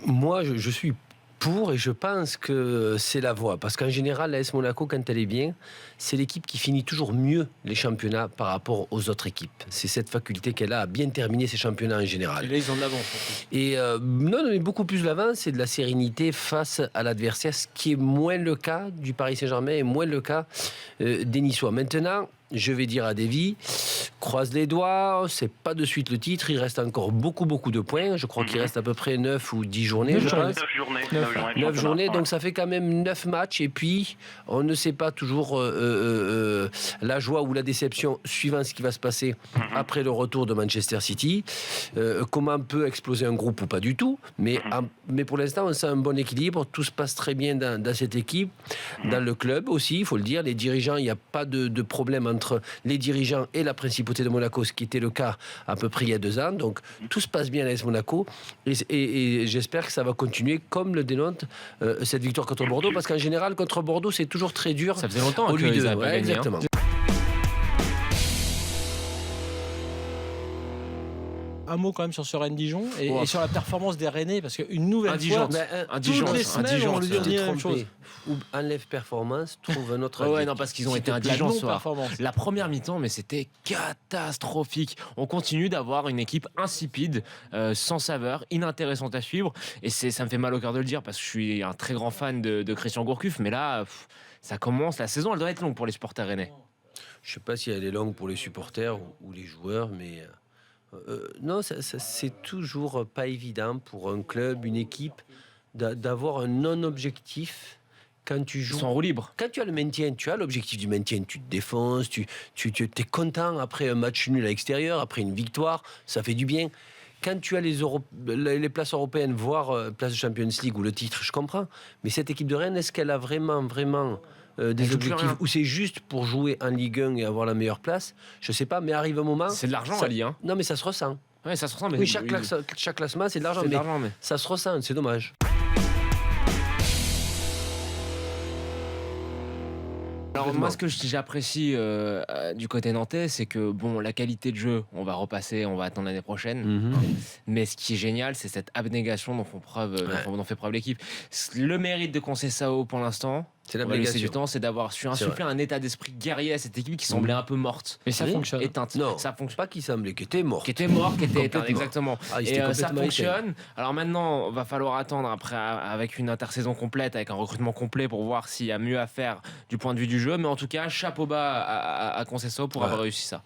Moi, je suis pour et je pense que c'est la voie. Parce qu'en général, l'AS Monaco, quand elle est bien, c'est l'équipe qui finit toujours mieux les championnats par rapport aux autres équipes. C'est cette faculté qu'elle a à bien terminer ses championnats en général. Et là, ils en avancent. Et non, mais beaucoup plus l'avance et de la sérénité face à l'adversaire, ce qui est moins le cas du Paris Saint-Germain et moins le cas des Niçois. Maintenant, je vais dire à Davy, croise les doigts, c'est pas de suite le titre, il reste encore beaucoup de points. Je crois qu'il reste à peu près 9 ou 10 journées, je pense. 9 journées, donc ça fait quand même 9 matchs. Et puis, on ne sait pas toujours la joie ou la déception suivant ce qui va se passer après le retour de Manchester City. Comment peut exploser un groupe ou pas du tout. Mais pour l'instant, on sent un bon équilibre. Tout se passe très bien dans cette équipe, dans le club aussi, il faut le dire. Les dirigeants, il n'y a pas de problème entre les dirigeants et la principauté de Monaco, ce qui était le cas à peu près il y a 2 ans. Donc, tout se passe bien à l'AS Monaco. Et j'espère que ça va continuer comme le dénote cette victoire contre Bordeaux, parce qu'en général, contre Bordeaux, c'est toujours très dur. Ça faisait longtemps au qu'ils avaient pas gagné. Exactement. Un mot quand même sur ce Rennes-Dijon et sur la performance des Rennais, parce qu'une nouvelle fois, toutes les semaines, on lui dit la même chose. Ou enlève performance, trouve un autre Ouais, non, parce qu'ils ont été indigents ce soir. performance. La première mi-temps, mais c'était catastrophique. On continue d'avoir une équipe insipide, sans saveur, inintéressante à suivre. Et ça me fait mal au cœur de le dire, parce que je suis un très grand fan de Christian Gourcuff. Mais là, ça commence. La saison, elle doit être longue pour les supporters rennais. Je ne sais pas si elle est longue pour les supporters ou les joueurs, mais non, c'est toujours pas évident pour un club, une équipe, d'avoir un non-objectif quand tu joues. Ils sont en roue libre. Quand tu as le maintien, tu as l'objectif du maintien, tu te défonces, tu es content après un match nul à l'extérieur, après une victoire, ça fait du bien. Quand tu as les places européennes, voire place de Champions League ou le titre, je comprends. Mais cette équipe de Rennes, est-ce qu'elle a vraiment des objectifs ou c'est juste pour jouer en Ligue 1 et avoir la meilleure place? Je sais pas, mais arrive un moment. C'est de l'argent, Ali. Hein. Non, mais ça se ressent. Ouais, ça se ressent. Mais oui, chaque classement, c'est de l'argent. Mais ça se ressent, c'est dommage. Alors moi, ce que j'apprécie du côté nantais, c'est que bon, la qualité de jeu, on va repasser, on va attendre l'année prochaine. Mais ce qui est génial, c'est cette abnégation dont fait preuve l'équipe. Le mérite de Conceição pour l'instant, c'est l'abnégation du temps, c'est d'avoir su insuffler un état d'esprit guerrier à cette équipe qui semblait un peu morte. Mais ça fonctionne. Éteinte. Non, ça fonctionne. Pas qui semblait, qui était mort. Qui était éteinte, exactement. Et ça fonctionne. Alors maintenant, va falloir attendre après avec une intersaison complète, avec un recrutement complet pour voir s'il y a mieux à faire du point de vue du jeu. Mais en tout cas, chapeau bas à Conceição pour avoir réussi ça.